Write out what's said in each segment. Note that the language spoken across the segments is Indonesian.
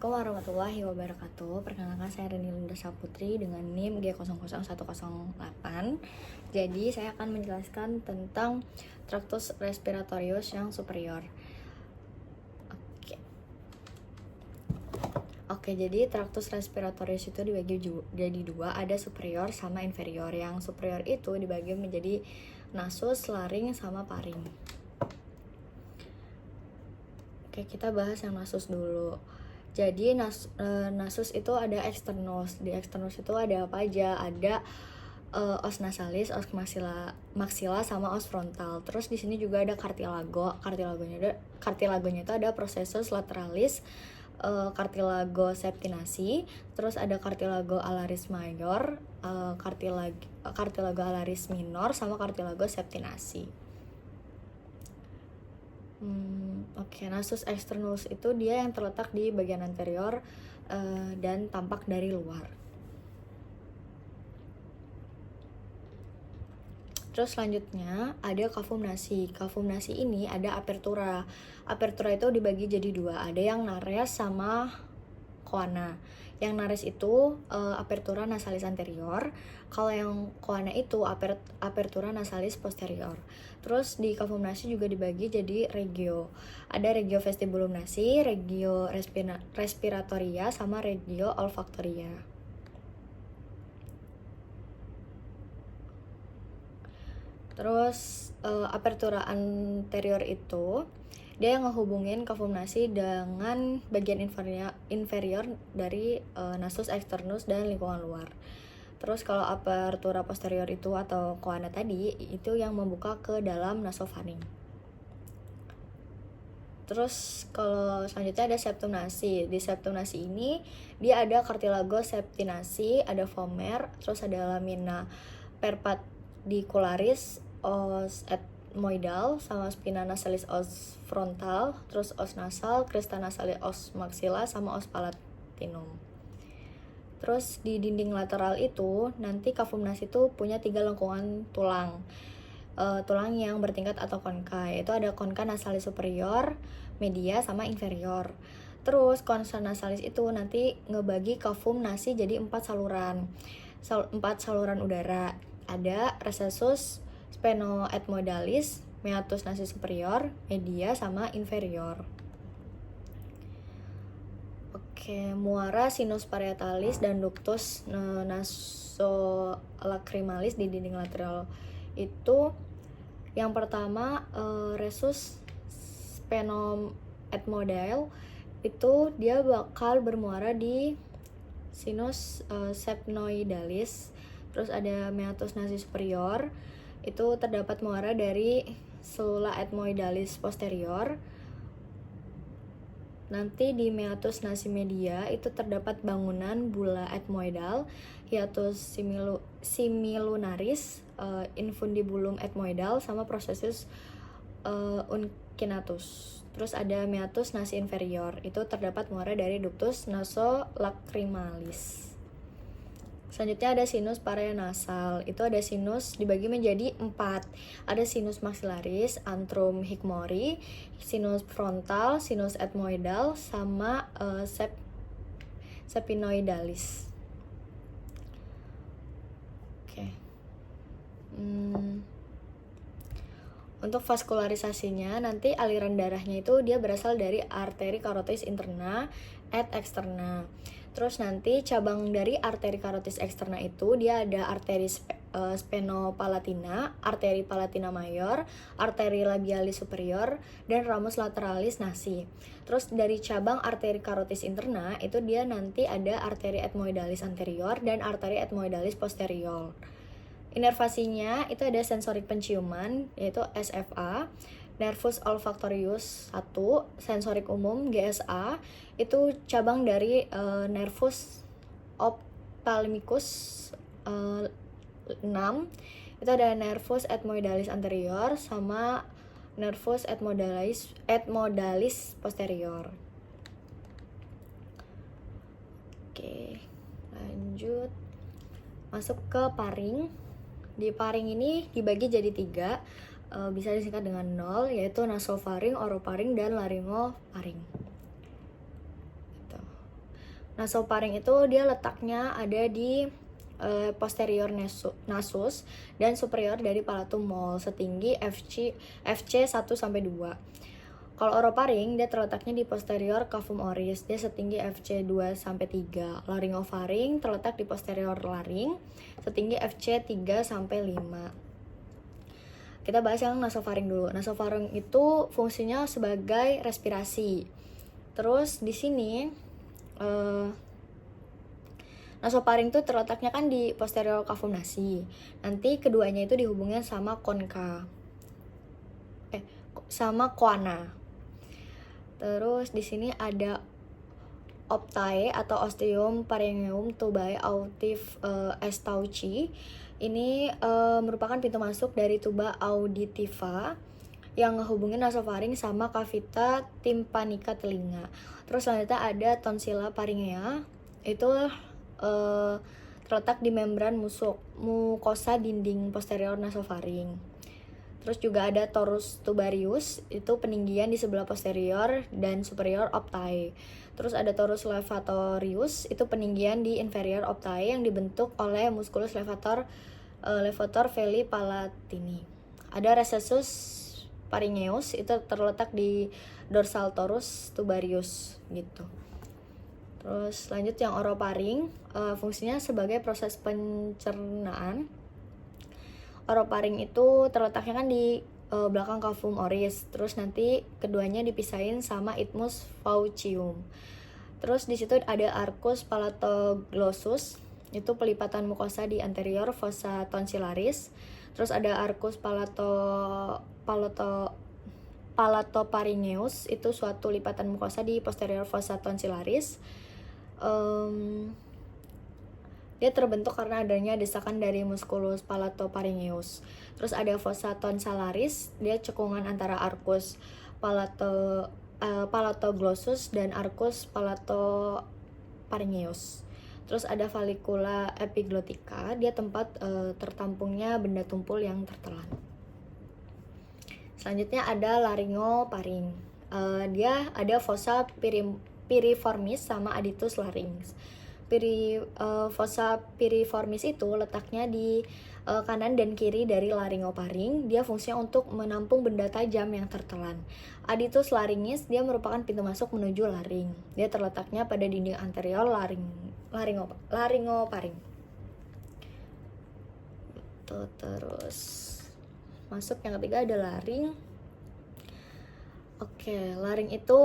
Assalamualaikum warahmatullahi wabarakatuh. Perkenalkan, saya Reni Linda Saputri dengan NIM G00108. Jadi saya akan menjelaskan tentang Tractus respiratorius yang superior. Oke, jadi Tractus respiratorius itu dibagi jadi dua, ada superior sama inferior. Yang superior itu dibagi menjadi nasus, laring, sama paring. Oke, kita bahas yang nasus dulu. Jadi nasus itu ada externus. Di externus itu ada apa aja? Ada os nasalis, os maxilla sama os frontal. Terus di sini juga ada cartilago. Cartilagonya itu ada processus lateralis, cartilago septinasi, terus ada cartilago alaris mayor, cartilago alaris minor, sama cartilago septinasi. Oke, nasus externus itu dia yang terletak di bagian anterior dan tampak dari luar. Terus selanjutnya ada kafumnasi. Kafumnasi ini ada apertura. Apertura itu dibagi jadi dua, ada yang nares sama coana. Yang nares itu apertura nasalis anterior, kalau yang coana itu apertura nasalis posterior. Terus di kafumnasi juga dibagi jadi regio. Ada regio vestibulum nasi, regio respiratoria, sama regio olfaktoria. Terus apertura anterior itu dia yang ngehubungin kafumnasi dengan bagian inferior dari nasus externus dan lingkungan luar. Terus kalau apertura posterior itu atau coana tadi itu yang membuka ke dalam nasofaring. Terus kalau selanjutnya ada septum nasi. Di septum nasi ini dia ada cartilago septinasi, ada vomer, terus ada lamina perpendicularis, os etmoidal, sama spina nasalis os frontal, terus os nasal, crista nasalis os maxilla, sama os palatinum. Terus di dinding lateral itu nanti kafumnasi itu punya 3 lengkungan tulang. Tulang yang bertingkat atau konka, yaitu ada konka nasalis superior, media, sama inferior. Terus konka nasalis itu nanti ngebagi kafumnasi jadi 4 saluran. 4 saluran udara. Ada recessus sphenoethmoidalis, meatus nasi superior, media, sama inferior. Oke, muara sinus parietalis dan ductus nasolacrimalis di dinding lateral itu yang pertama recessus sphenoethmoidal itu dia bakal bermuara di sinus sphenoidalis. Terus ada meatus nasi superior itu terdapat muara dari selula ethmoidalis posterior. Nanti di meatus nasi media itu terdapat bangunan bula ethmoidal, hiatus similunaris, infundibulum ethmoidal, sama processus uncinatus. Terus ada meatus nasi inferior, itu terdapat muara dari ductus nasolacrimalis. Selanjutnya ada sinus paranasal. Itu ada sinus dibagi menjadi 4. Ada sinus maxillaris, antrum hickmori, sinus frontal, sinus ethmoidal, sama sepinoidalis. Oke. Untuk vaskularisasinya nanti aliran darahnya itu dia berasal dari arteri carotis interna et externa. Terus nanti cabang dari arteri carotis externa itu dia ada arteri spenopalatina, arteri palatina mayor, arteri labialis superior, dan ramus lateralis nasi. Terus dari cabang arteri carotis interna itu dia nanti ada arteri ethmoidalis anterior dan arteri ethmoidalis posterior. Inervasinya itu ada sensorik penciuman yaitu SFA, nervus olfactorius 1, sensorik umum GSA, itu cabang dari nervus ophthalmicus 6, itu ada nervus ethmoidalis anterior sama nervus ethmoidalis posterior. Oke, lanjut masuk ke paring. Di paring ini dibagi jadi 3, bisa disingkat dengan 0, yaitu nasofaring, orofaring, dan laryngofaring. Gitu. Nasofaring itu dia letaknya ada di posterior nasus dan superior dari palatum mole setinggi FC 1 sampai 2. Kalau orofaring dia terletaknya di posterior cavum oris, dia setinggi FC 2 sampai 3. Laryngofaring terletak di posterior laring setinggi FC 3 sampai 5. Kita bahas yang nasofaring dulu. Nasofaring itu fungsinya sebagai respirasi. Terus di sini nasofaring itu terletaknya kan di posterior cavum nasi. Nanti keduanya itu dihubungin sama sama coana. Terus di sini ada optae atau ostium pharyngeum tubae auditif Estauchi. Ini merupakan pintu masuk dari tuba auditiva yang ngehubungin nasofaring sama kavita tympanica telinga. Terus selanjutnya ada tonsilla pharyngea. Itu terletak di membran mukosa dinding posterior nasofaring. Terus juga ada torus tubarius, itu peninggian di sebelah posterior dan superior optae. Terus ada torus levatorius, itu peninggian di inferior optae yang dibentuk oleh musculus levator veli palatini. Ada recessus pharyngeus, itu terletak di dorsal torus tubarius gitu. Terus lanjut yang orofaring, fungsinya sebagai proses pencernaan. Orofaring itu terletaknya kan di belakang cavum oris. Terus nanti keduanya dipisahin sama isthmus faucium. Terus di situ ada arcus palatoglossus, itu pelipatan mukosa di anterior fossa tonsillaris. Terus ada arcus palatopharyngeus, itu suatu lipatan mukosa di posterior fossa tonsillaris. Dia terbentuk karena adanya desakan dari musculus palatopharyngeus. Terus ada fossa tonsillaris, dia cekungan antara arcus palatoglossus dan arcus palatopharyngeus. Terus ada vallicula epiglottica, dia tempat tertampungnya benda tumpul yang tertelan. Selanjutnya ada laryngoparing. Dia ada fossa piriformis sama aditus larynx. Fossa piriformis itu letaknya di kanan dan kiri dari laryngoparing. Dia fungsinya untuk menampung benda tajam yang tertelan. Aditus larynx dia merupakan pintu masuk menuju laring. Dia terletaknya pada dinding anterior laryngoparing. Terus masuk yang ketiga ada laring. Laring itu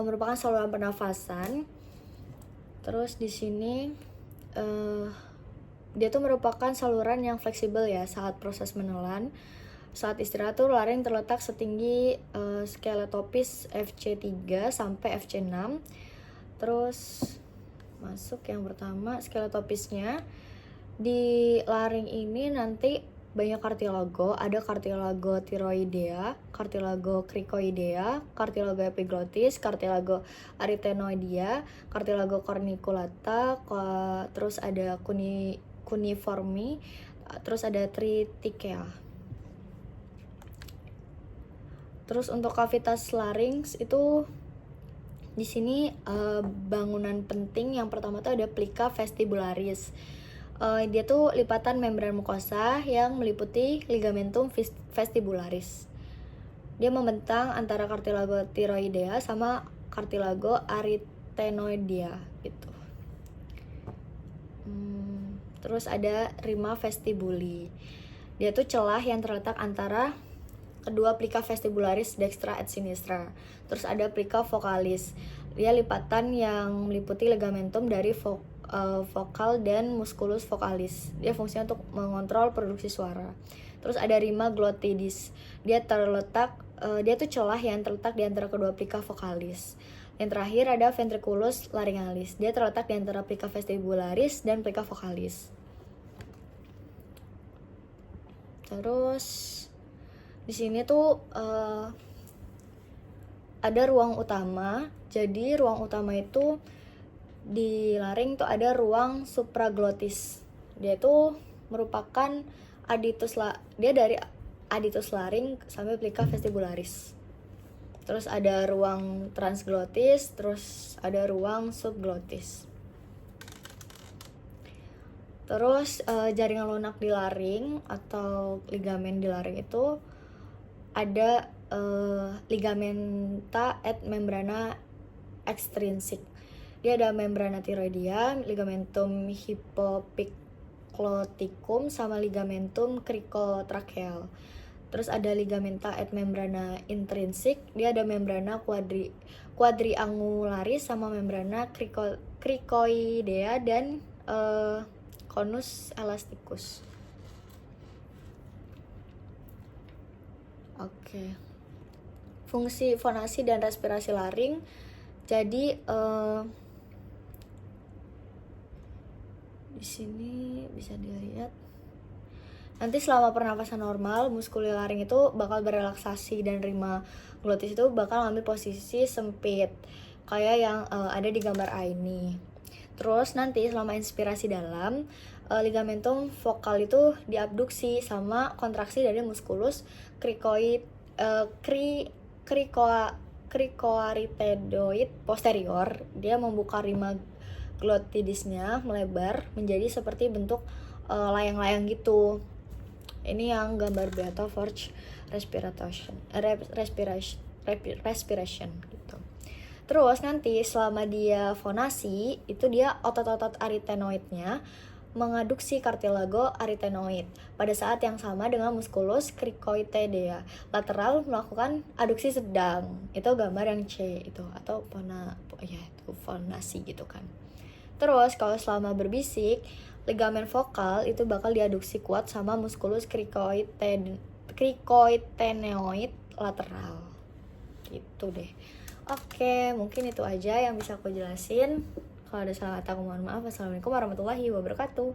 merupakan saluran pernafasan. Terus di sini dia tuh merupakan saluran yang fleksibel ya saat proses menelan. Saat istirahat tuh laring terletak setinggi skeletopis FC3 sampai FC6. Terus masuk yang pertama skeletopisnya. Di laring ini nanti banyak cartilago, ada cartilago thyroidea, cartilago cricoidea, cartilago epiglottis, cartilago arytenoidea, cartilago corniculata, terus ada cuneiformi, terus ada triticea. Terus untuk cavitas larynx itu di sini bangunan penting yang pertama tuh ada plica vestibularis. Dia tuh lipatan membran mukosa yang meliputi ligamentum vestibularis. Dia membentang antara cartilago thyroidea sama cartilago arytenoidea gitu. Terus ada rima vestibuli. Dia tuh celah yang terletak antara kedua plica vestibularis dextra et sinistra. Terus ada plica vocalis. Dia lipatan yang meliputi ligamentum dari vokal dan musculus vocalis. Dia fungsinya untuk mengontrol produksi suara. Terus ada rima glottidis. Dia tuh celah yang terletak di antara kedua plica vocalis. Yang terakhir ada ventriculus laryngalis. Dia terletak di antara plica vestibularis dan plica vocalis. Terus di sini tuh ada ruang utama. Jadi ruang utama itu di laring tuh ada ruang supraglottis. Dia tuh merupakan dia dari aditus laring sampai plica vestibularis. Terus ada ruang transglottis, terus ada ruang subglottis. Terus jaringan lunak di laring atau ligamen di laring itu ada ligamenta et membrana extrinsic. Dia ada membrana tiroidia, ligamentum hypopikloticum, sama ligamentum cricotracheal. Terus ada ligamenta et membrana intrinsic, dia ada membrana quadriangularis sama membrana cricoidea dan conus elasticus. Oke. Fungsi fonasi dan respirasi laring. Jadi di sini bisa dilihat. Nanti selama pernapasan normal, muskul laring itu bakal berelaksasi dan rima glutis itu bakal ngambil posisi sempit kayak yang ada di gambar A ini. Terus nanti selama inspirasi dalam, ligamentum vokal itu diabduksi sama kontraksi dari muskulus cricoaritedoid posterior. Dia membuka rima glotidisnya melebar menjadi seperti bentuk layang-layang gitu. Ini yang gambar Beata Forge respiration gitu. Terus nanti selama dia fonasi itu dia otot-otot arytenoidnya mengaduksi kartilago arytenoid. Pada saat yang sama dengan musculus cricoidea lateral melakukan aduksi sedang. Itu gambar yang C itu, atau itu fonasi gitu kan. Terus kalau selama berbisik, ligamen vokal itu bakal diaduksi kuat sama musculus cricoidenoid lateral. Gitu deh. Oke, mungkin itu aja yang bisa aku jelasin. Kalau ada salah kata aku mohon maaf. Assalamualaikum warahmatullahi wabarakatuh.